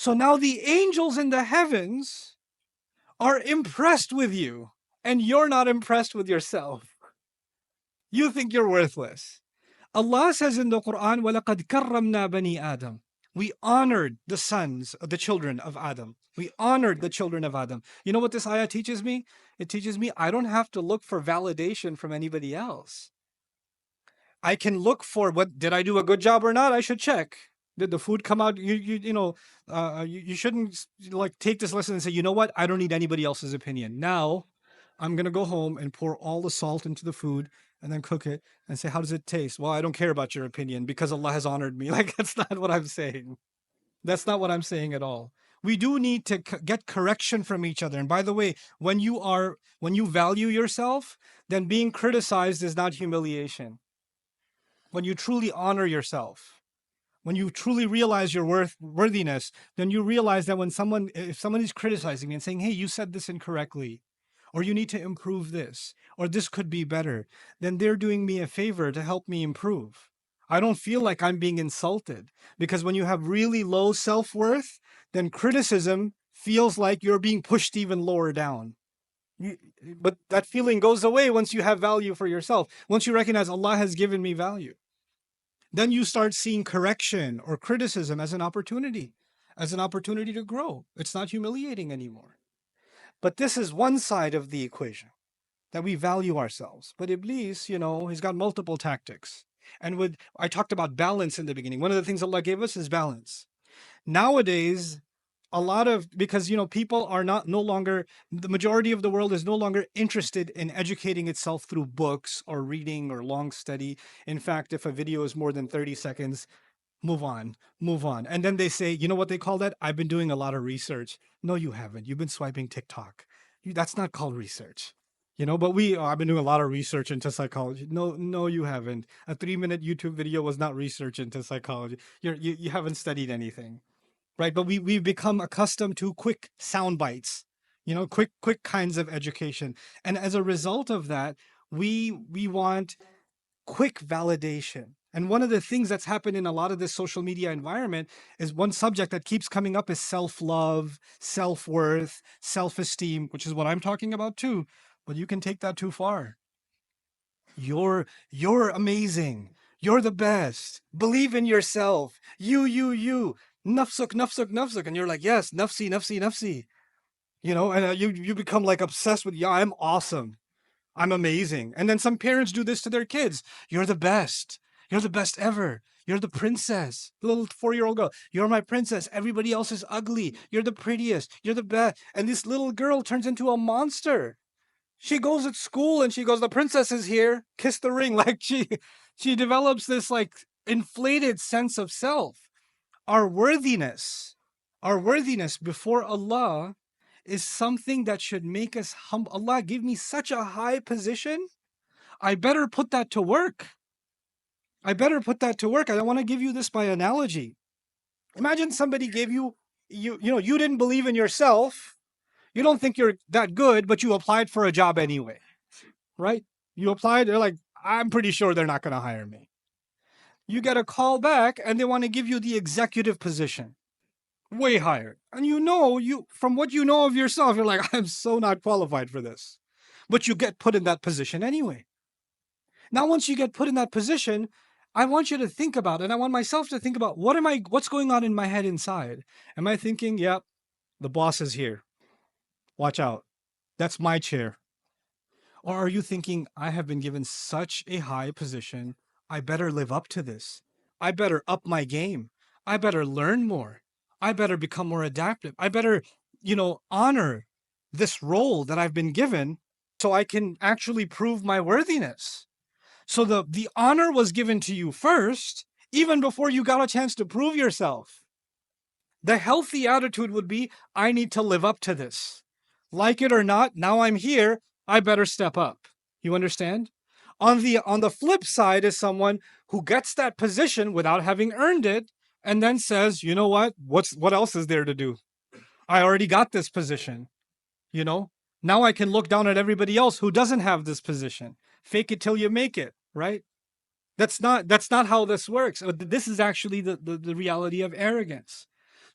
So now the angels in the heavens are impressed with you, and you're not impressed with yourself. You think you're worthless. Allah says in the Quran, وَلَقَدْ كَرَّمْنَا بَنِي Adam. We honored the sons, the children of Adam. We honored the children of Adam. You know what this ayah teaches me? It teaches me I don't have to look for validation from anybody else. I can look for did I do a good job or not? I should check. Did the food come out? You shouldn't like take this lesson and say, you know what? I don't need anybody else's opinion. Now, I'm gonna go home and pour all the salt into the food and then cook it and say, how does it taste? Well, I don't care about your opinion because Allah has honored me. Like, that's not what I'm saying. That's not what I'm saying at all. We do need to get correction from each other. And by the way, when you value yourself, then being criticized is not humiliation. When you truly honor yourself, when you truly realize your worthiness, then you realize that if someone is criticizing me and saying, hey, you said this incorrectly, or you need to improve this, or this could be better, then they're doing me a favor to help me improve. I don't feel like I'm being insulted, because when you have really low self-worth, then criticism feels like you're being pushed even lower down. But that feeling goes away once you have value for yourself. Once you recognize Allah has given me value, then you start seeing correction or criticism as an opportunity to grow. It's not humiliating anymore. But this is one side of the equation, that we value ourselves. But Iblis, he's got multiple tactics. And I talked about balance in the beginning. One of the things Allah gave us is balance. Nowadays, because people are the majority of the world is no longer interested in educating itself through books or reading or long study. In fact, if a video is more than 30 seconds, move on. And then they say, you know what they call that? I've been doing a lot of research. No, you haven't. You've been swiping TikTok. That's not called research. But I've been doing a lot of research into psychology. No, you haven't. A 3-minute YouTube video was not research into psychology. You haven't studied anything. Right, but we've become accustomed to quick sound bites, quick kinds of education, and as a result of that, we want quick validation. And one of the things that's happened in a lot of this social media environment is one subject that keeps coming up is self-love, self-worth, self-esteem, which is what I'm talking about too. But you can take that too far. You're amazing. You're the best. Believe in yourself. You. Nafsuk. And you're like, yes, nafsi. And you become like obsessed with, yeah, I'm awesome. I'm amazing. And then some parents do this to their kids. You're the best. You're the best ever. You're the princess. The little 4-year-old girl. You're my princess. Everybody else is ugly. You're the prettiest. You're the best. And this little girl turns into a monster. She goes at school and she goes, the princess is here. Kiss the ring. Like she develops this like inflated sense of self. Our worthiness before Allah is something that should make us humble. Allah, give me such a high position. I better put that to work. I want to give you this by analogy. Imagine somebody gave you didn't believe in yourself. You don't think you're that good, but you applied for a job anyway, right? You applied, they're like, I'm pretty sure they're not going to hire me. You get a call back and they want to give you the executive position, way higher. And from what you know of yourself, you're like, I'm so not qualified for this. But you get put in that position anyway. Now, once you get put in that position, I want you to think about, and I want myself to think about, what's going on in my head inside? Am I thinking, yep, the boss is here. Watch out. That's my chair. Or are you thinking, I have been given such a high position, I better live up to this. I better up my game. I better learn more. I better become more adaptive. I better, honor this role that I've been given so I can actually prove my worthiness. So the honor was given to you first, even before you got a chance to prove yourself. The healthy attitude would be, I need to live up to this. Like it or not, now I'm here, I better step up. You understand? On the flip side is someone who gets that position without having earned it and then says, you know what? What else is there to do? I already got this position. Now I can look down at everybody else who doesn't have this position. Fake it till you make it, right? That's not how this works. This is actually the reality of arrogance.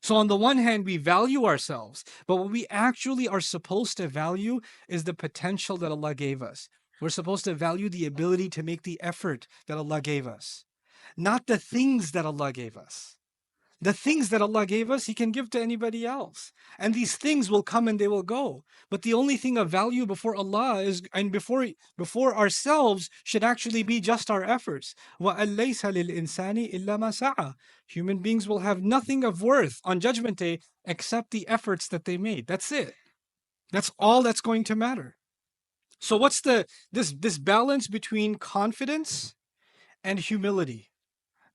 So on the one hand, we value ourselves, but what we actually are supposed to value is the potential that Allah gave us. We're supposed to value the ability to make the effort that Allah gave us, not the things that Allah gave us. The things that Allah gave us, He can give to anybody else. And these things will come and they will go. But the only thing of value before Allah is, and before ourselves, should actually be just our efforts. وَأَن لَيْسَ لِلْإِنسَانِ إِلَّا مَا سَعَى. Human beings will have nothing of worth on Judgment Day except the efforts that they made. That's it. That's all that's going to matter. So what's this balance between confidence and humility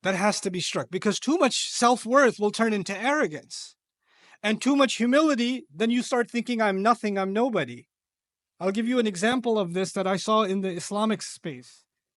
that has to be struck? Because too much self-worth will turn into arrogance. And too much humility, then you start thinking, I'm nothing, I'm nobody. I'll give you an example of this that I saw in the Islamic space.